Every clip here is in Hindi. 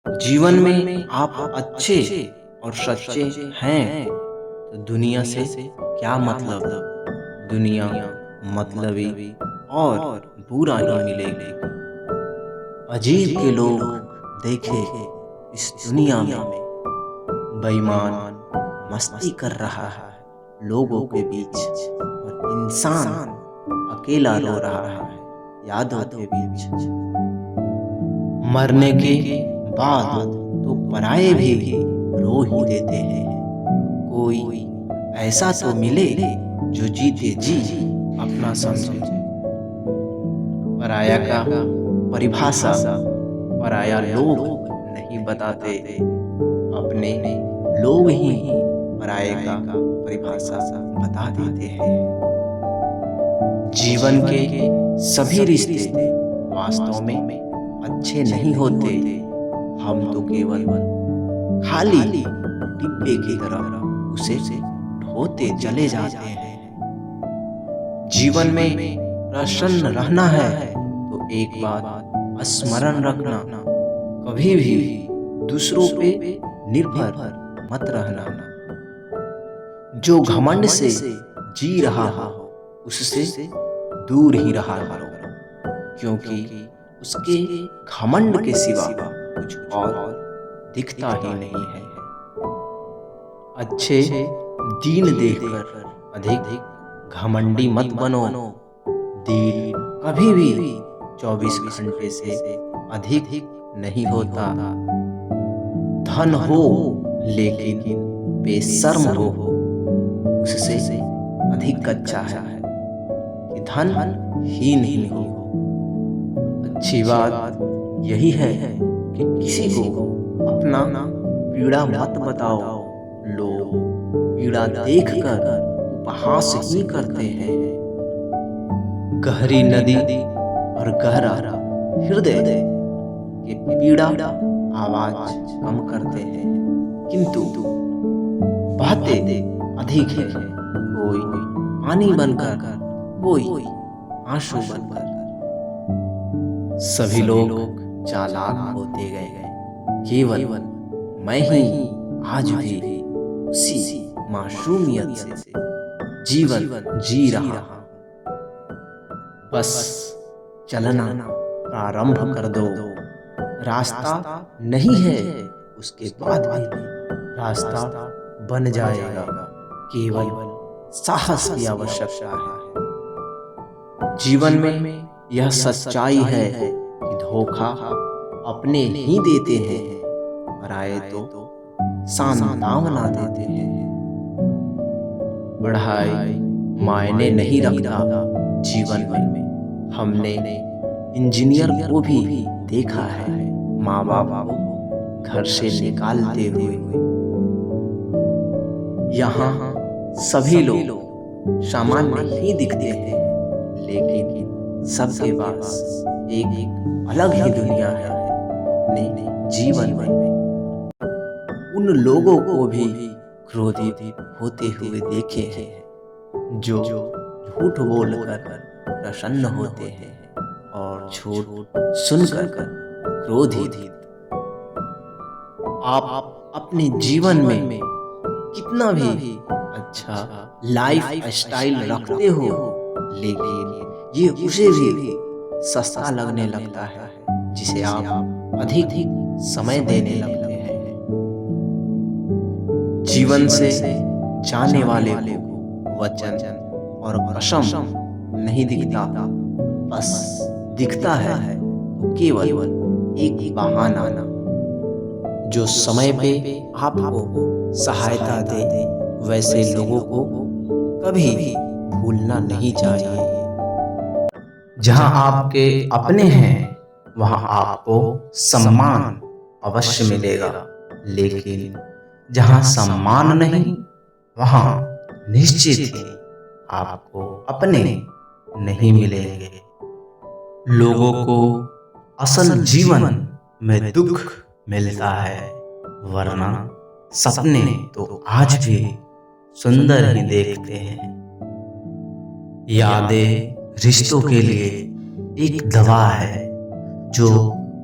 जीवन में आप अच्छे और सच्चे हैं तो दुनिया से क्या मतलब। दुनिया मतलबी और बुरा ही मिलेगी। अजीब के लोग देखे इस दुनिया में, बेईमान मस्ती कर रहा है लोगों के बीच, और इंसान अकेला रो रहा है यादों के बीच। मरने के बाद तो पराये भी रो ही देते हैं। कोई ऐसा तो मिले जो जीते जी अपना समझे। पराया का परिभाषा पराया लोग नहीं बताते, अपने लोग ही पराये का परिभाषा बता देते हैं। जीवन के सभी रिश्ते वास्तव में अच्छे नहीं होते, हम तो केवल खाली डिब्बे की तरह उसे ढोते चले जाते हैं। जीवन में प्रसन्न रहना है तो एक बात स्मरण रखना, कभी भी दूसरों पे निर्भर मत रहना। जो घमंड से जी रहा हो उससे दूर ही रहा करो, क्योंकि उसके घमंड के सिवा कुछ और दिखता ही नहीं है। अच्छे दिन देखकर अधिक घमंडी मत बनो। दिन कभी भी 24 घंटे से अधिक नहीं होता। धन हो लेकिन बेशर्म हो, उससे अधिक अच्छा है कि धन ही नहीं हो। अच्छी बात यही है कि किसी को अपना पीड़ा मत बताओ। लोग पीड़ा देखकर उपहास ही करते हैं। गहरी नदी और गहरा हृदय के पीड़ा आवाज कम करते हैं, किंतु बातें अधिक है। कोई पानी बनकर, कोई आंसू बनकर। सभी लोग चालाक होते गए, केवल मैं ही आज भी उसी मासूमियत से जीवन जी रहा हूं। बस चलना प्रारंभ कर दो। रास्ता नहीं है उसके बाद भी रास्ता बन जाएगा। केवल साहस की आवश्यकता है। जीवन में यह सच्चाई है कि धोखा अपने ही देते हैं, पराये तो सांत्वना देते हैं। पढ़ाई मायने नहीं रखता जीवन में। हमने इंजीनियर को भी देखा है माँ बाप को घर से निकालते हुए। यहाँ सभी लोग सामान्य ही दिखते हैं, लेकिन सबके पास एक अलग ही दुनिया है अपने जीवन में। उन लोगों को भी क्रोधित होते हुए देखे हैं जो झूठ बोलकर प्रसन्न होते हैं और झूठ सुनकर क्रोधित। आप अपने जीवन में कितना भी अच्छा लाइफ स्टाइल रखते हो, लेकिन ये उसे भी सस्ता लगने लगता है जिसे आप अधिक समय देने लगते हैं। जीवन से जाने वाले को वचन और कसम नहीं दिखता, बस दिखता है केवल एक बहाना। जो समय पे आपको सहायता दे वैसे लोगों को कभी भूलना नहीं चाहिए। जहां आपके अपने हैं वहां आपको सम्मान अवश्य मिलेगा, लेकिन जहां सम्मान नहीं वहां निश्चित ही आपको अपने नहीं मिलेंगे। लोगों को असल जीवन में दुख मिलता है, वरना सपने तो आज भी सुंदर ही देखते हैं। यादें रिश्तों के लिए एक दवा है जो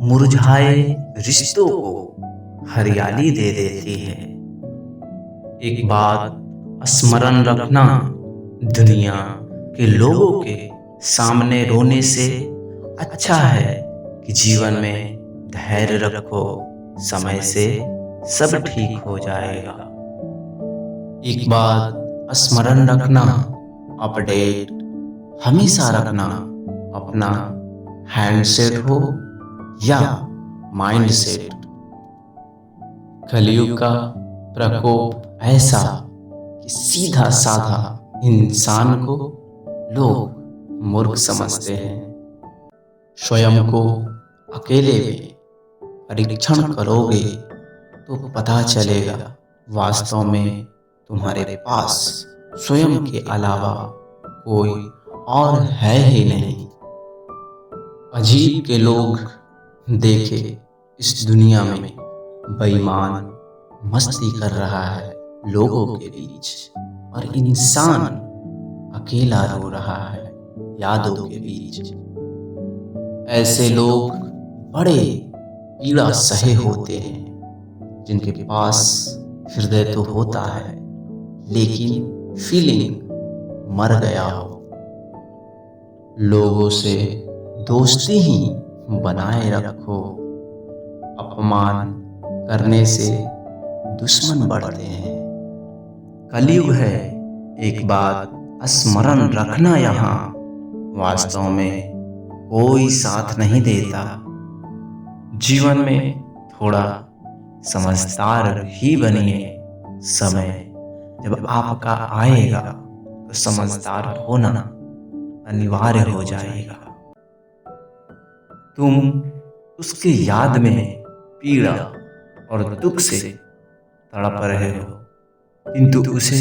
मुरझाए रिश्तों को हरियाली दे देती है। एक बात स्मरण रखना, दुनिया के लोगों के सामने रोने से अच्छा है कि जीवन में धैर्य रखो, समय से सब ठीक हो जाएगा। एक बात स्मरण रखना, अपडेट हमेशा रखना, अपना हैंडसेट हो या माइंडसेट। कलयुग का प्रकोप ऐसा कि सीधा साधा इंसान को लोग मूर्ख समझते हैं। स्वयं को अकेले में परीक्षण करोगे तो पता चलेगा वास्तव में तुम्हारे पास स्वयं के अलावा कोई और है ही नहीं। अजीब के लोग देखे इस दुनिया में बेईमान मस्ती कर रहा है लोगों के बीच, और इंसान अकेला रो रहा है यादों के बीच। ऐसे लोग बड़े पीड़ा सहे होते हैं जिनके पास हृदय तो होता है लेकिन फीलिंग मर गया हो। लोगों से दोस्ती ही बनाए रखो, अपमान करने से दुश्मन बढ़ते हैं। कलयुग है, एक बात स्मरण रखना, यहाँ वास्तव में कोई साथ नहीं देता। जीवन में थोड़ा समझदार ही बनिए, समय जब आपका आएगा तो समझदार होना अनिवार्य हो जाएगा। तुम उसकी याद में पीड़ा और दुख से तड़प रहे हो, किंतु उसे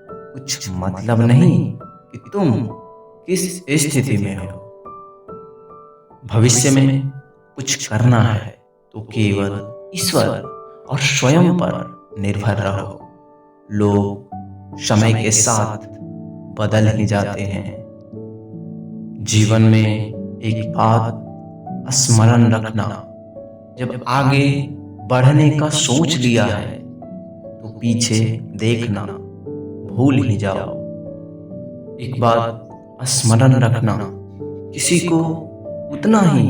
कुछ मतलब नहीं कि तुम किस स्थिति में हो। भविष्य में कुछ करना है तो केवल ईश्वर और स्वयं पर निर्भर रहो। लोग समय के साथ बदल ही जाते हैं। जीवन में एक बात स्मरण रखना, जब आगे बढ़ने का सोच लिया है तो पीछे देखना भूल ही जाओ। एक बात स्मरण रखना, किसी को उतना ही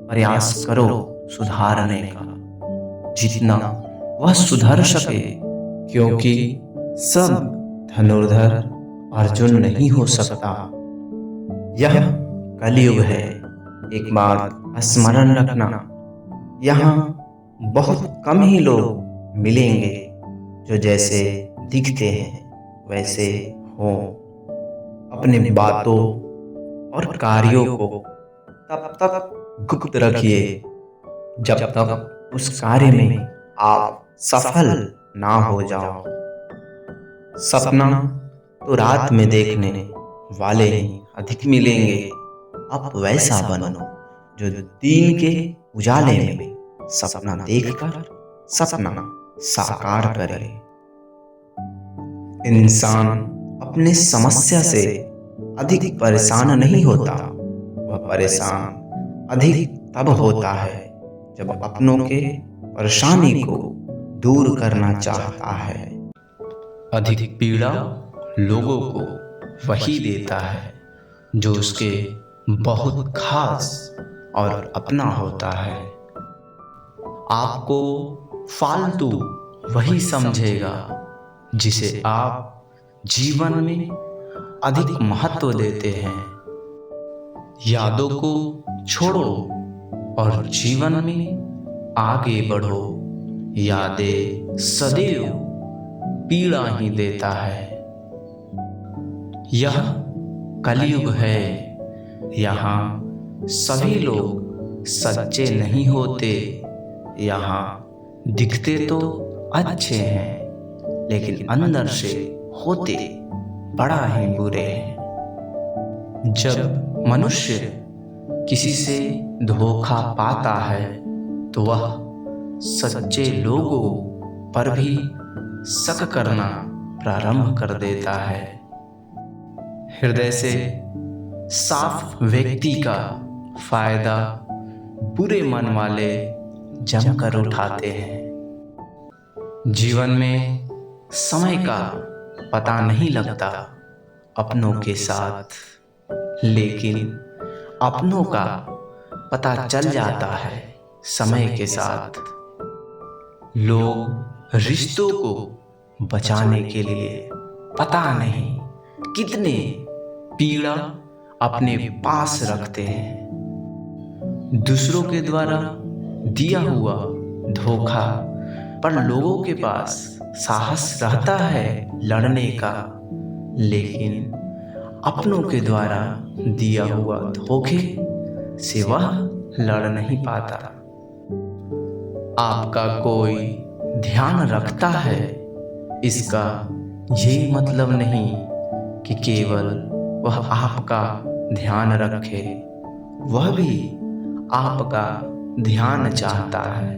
प्रयास करो सुधारने का जितना वह सुधर सके, क्योंकि सब धनुर्धर अर्जुन नहीं हो सकता। यह कलयुग है, एक बात स्मरण रखना, यहाँ बहुत कम ही लोग मिलेंगे जो जैसे दिखते हैं वैसे हो। अपने बातों और कार्यों को तब तक गुप्त रखिए जब तक उस कार्य में आप सफल ना हो जाओ। सपना तो रात में देखने वाले ही अधिक मिलेंगे। आप वैसा बनो जो दिन के उजाले में सपना देखकर सपना साकार करे। इंसान अपने समस्या से अधिक परेशान नहीं होता, वह परेशान अधिक तब होता है जब अपनों के परेशानी को दूर करना चाहता है। अधिक पीड़ा लोगों को वही देता है जो उसके बहुत खास और अपना होता है। आपको फालतू वही समझेगा जिसे आप जीवन में अधिक महत्व देते हैं। यादों को छोड़ो और जीवन में आगे बढ़ो। यादें सदैव पीड़ा ही देता है। यह कलयुग है, यहाँ सभी लोग सच्चे नहीं होते। यहाँ दिखते तो अच्छे हैं लेकिन अंदर से होते बड़ा ही बुरे हैं। जब मनुष्य किसी से धोखा पाता है तो वह सच्चे लोगों पर भी शक करना प्रारंभ कर देता है। हृदय से साफ व्यक्ति का फायदा बुरे मन वाले जमकर उठाते हैं। जीवन में समय का पता नहीं लगता अपनों के साथ, लेकिन अपनों का पता चल जाता है समय के साथ। लोग रिश्तों को बचाने के लिए पता नहीं कितने पीड़ा अपने पास रखते हैं। दूसरों के द्वारा दिया हुआ धोखा पर लोगों के पास साहस रहता है लड़ने का, लेकिन अपनों के द्वारा दिया हुआ धोखे से वह लड़ नहीं पाता। आपका कोई ध्यान रखता है, इसका ये मतलब नहीं कि केवल वह आपका ध्यान रखे, वह भी आपका ध्यान चाहता है।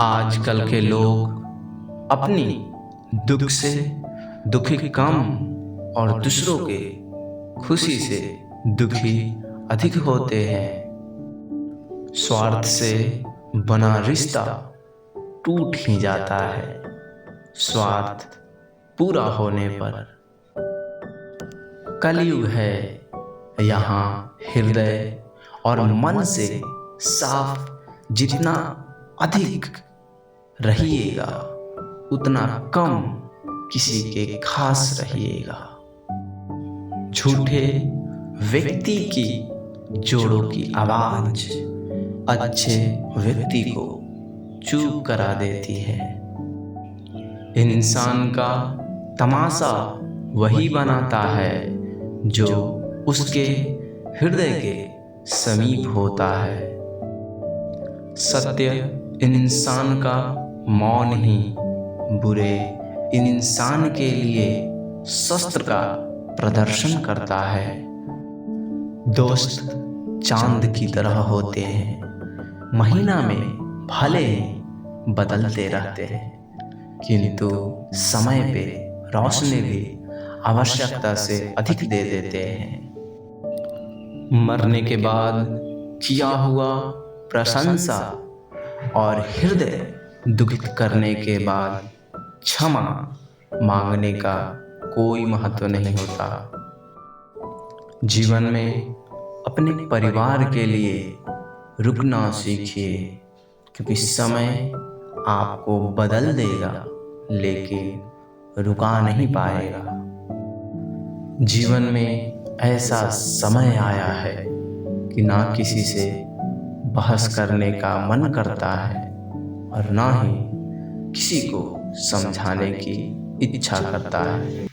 आजकल के लोग अपनी दुख से दुखी कम और दूसरों के खुशी से दुखी अधिक होते हैं। स्वार्थ से बना रिश्ता टूट ही जाता है, स्वार्थ पूरा होने पर। कलयुग है, यहाँ हृदय और मन से साफ जितना अधिक रहिएगा, उतना कम किसी के खास रहिएगा। झूठे व्यक्ति की जोड़ों की आवाज अच्छे व्यक्ति को चुप करा देती है। इंसान का तमाशा वही बनाता है जो उसके हृदय के समीप होता है। सत्य इंसान का मौन ही बुरे इंसान के लिए शस्त्र का प्रदर्शन करता है। दोस्त चांद की तरह होते हैं, महीना में भले ही बदलते रहते हैं, किंतु समय पे रोशनी भी आवश्यकता से अधिक दे देते हैं। मरने के बाद किया हुआ प्रशंसा और हृदय दुखित करने के बाद क्षमा मांगने का कोई महत्व नहीं होता। जीवन में अपने परिवार के लिए रुकना सीखिए, क्योंकि समय आपको बदल देगा लेकिन रुका नहीं पाएगा। जीवन में ऐसा समय आया है कि ना किसी से बहस करने का मन करता है और ना ही किसी को समझाने की इच्छा करता है।